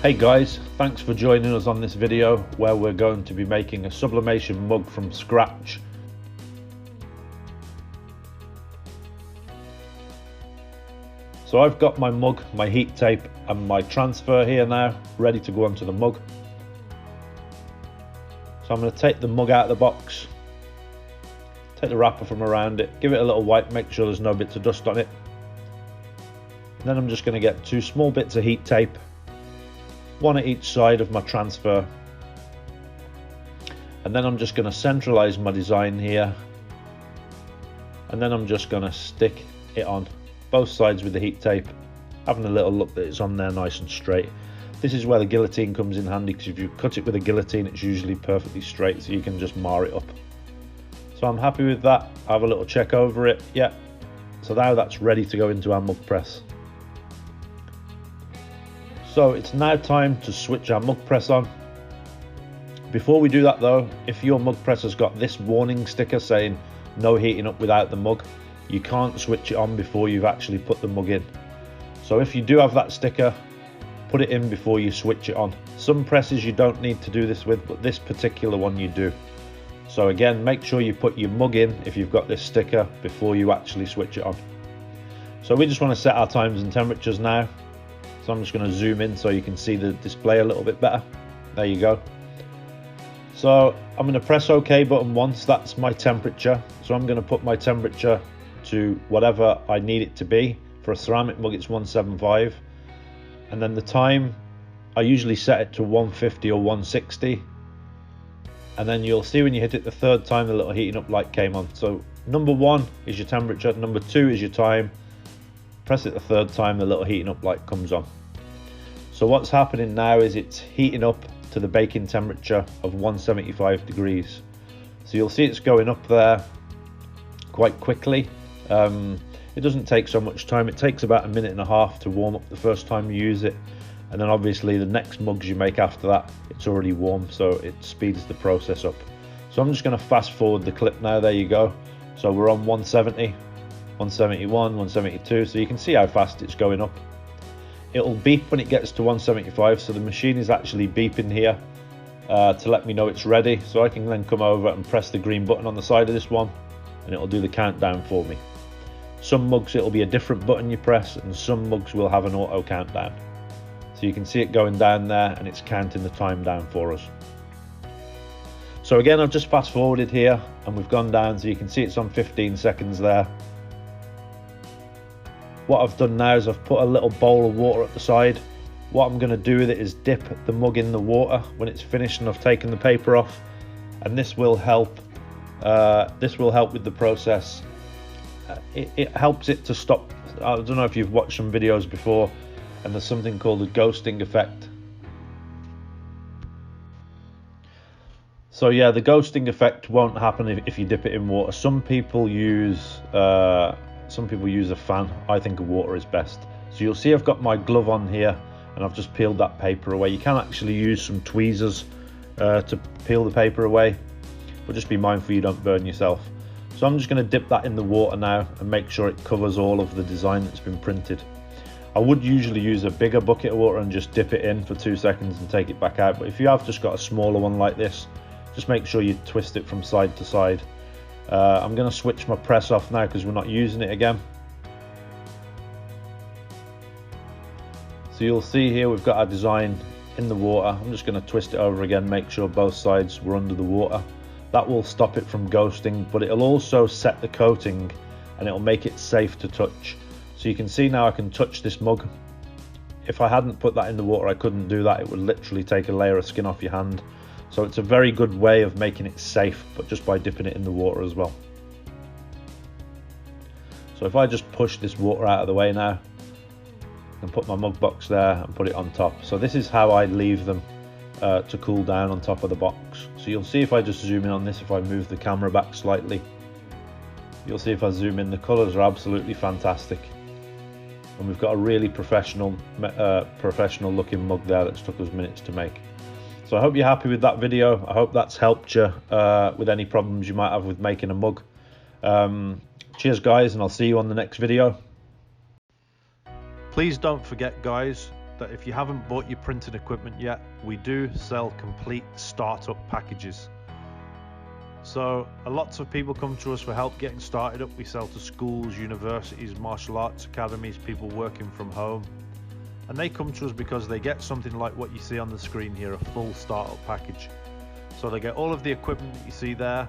Hey guys, thanks for joining us on this video where we're going to be making a sublimation mug from scratch. So I've got my mug, my heat tape and my transfer here now ready to go onto the mug. So I'm going to take the mug out of the box, take the wrapper from around it, give it a little wipe, make sure there's no bits of dust on it. And then I'm just going to get 2 small bits of heat tape, one at each side of my transfer, and then I'm just going to centralize my design here, and then I'm just going to stick it on both sides with the heat tape, having a little look that it's on there nice and straight. This is where the guillotine comes in handy, because if you cut it with a guillotine it's usually perfectly straight, so you can just mar it up. So I'm happy with that. I have a little check over it. Yeah, so now that's ready to go into our mug press. So it's now time to switch our mug press on. Before we do that though, if your mug press has got this warning sticker saying no heating up without the mug, you can't switch it on before you've actually put the mug in. So if you do have that sticker, put it in before you switch it on. Some presses you don't need to do this with, but this particular one you do. So again, make sure you put your mug in if you've got this sticker before you actually switch it on. So we just want to set our times and temperatures now. So I'm just going to zoom in so you can see the display a little bit better. There you go. So I'm going to press OK button once, that's my temperature. So I'm going to put my temperature to whatever I need it to be. For a ceramic mug it's 175. And then the time, I usually set it to 150 or 160. And then you'll see when you hit it the third time the little heating up light came on. So number 1 is your temperature, number 2 is your time. Press it the third time, the little heating up light comes on. So what's happening now is it's heating up to the baking temperature of 175 degrees. So you'll see it's going up there quite quickly. It doesn't take so much time. It takes about 1.5 minutes to warm up the first time you use it. And then obviously the next mugs you make after that, it's already warm, so it speeds the process up. So I'm just going to fast forward the clip now. There you go. So we're on 170. 171, 172, so you can see how fast it's going up. It'll beep when it gets to 175, so the machine is actually beeping here to let me know it's ready, so I can then come over and press the green button on the side of this one and it'll do the countdown for me. Some mugs it'll be a different button you press, and some mugs will have an auto countdown. So you can see it going down there and it's counting the time down for us. So again, I've just fast forwarded here and we've gone down, so you can see it's on 15 seconds there. What I've done now is I've put a little bowl of water at the side. What I'm going to do with it is dip the mug in the water when it's finished and I've taken the paper off, and this will help. This will help with the process. It helps it to stop. I don't know if you've watched some videos before, and there's something called the ghosting effect. So yeah, the ghosting effect won't happen if you dip it in water. Some people use a fan. I think water is best. So you'll see I've got my glove on here and I've just peeled that paper away. You can actually use some tweezers to peel the paper away, but just be mindful you don't burn yourself. So I'm just going to dip that in the water now and make sure it covers all of the design that's been printed. I would usually use a bigger bucket of water and just dip it in for 2 seconds and take it back out, but if you have just got a smaller one like this, just make sure you twist it from side to side. I'm going to switch my press off now because we're not using it again. So you'll see here we've got our design in the water. I'm just going to twist it over again, make sure both sides were under the water. That will stop it from ghosting, but it'll also set the coating and it'll make it safe to touch. So you can see now I can touch this mug. If I hadn't put that in the water, I couldn't do that. It would literally take a layer of skin off your hand. So it's a very good way of making it safe, but just by dipping it in the water as well. So if I just push this water out of the way now and put my mug box there and put it on top. So this is how I leave them to cool down on top of the box. So you'll see if I just zoom in on this, if I move the camera back slightly, you'll see if I zoom in, the colours are absolutely fantastic. And we've got a really professional looking mug there that's took us minutes to make. So I hope you're happy with that video. I hope that's helped you with any problems you might have with making a mug. Cheers guys, and I'll see you on the next video. Please don't forget guys, that if you haven't bought your printing equipment yet, we do sell complete startup packages. So lots of people come to us for help getting started up. We sell to schools, universities, martial arts academies, people working from home. And they come to us because they get something like what you see on the screen here, a full startup package. So they get all of the equipment that you see there.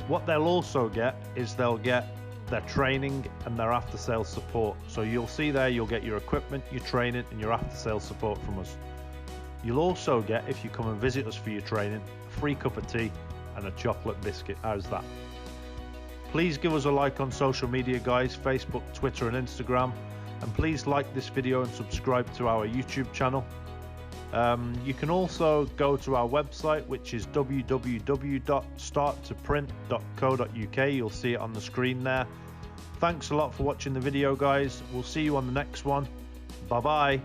What they'll also get is they'll get their training and their after sales support. So you'll see there, you'll get your equipment, your training and your after sales support from us. You'll also get, if you come and visit us for your training, a free cup of tea and a chocolate biscuit. How's that? Please give us a like on social media, guys, Facebook, Twitter and Instagram, and please like this video and subscribe to our YouTube channel. You can also go to our website, which is www.starttoprint.co.uk. You'll see it on the screen there. Thanks a lot for watching the video, guys. We'll see you on the next one. Bye bye.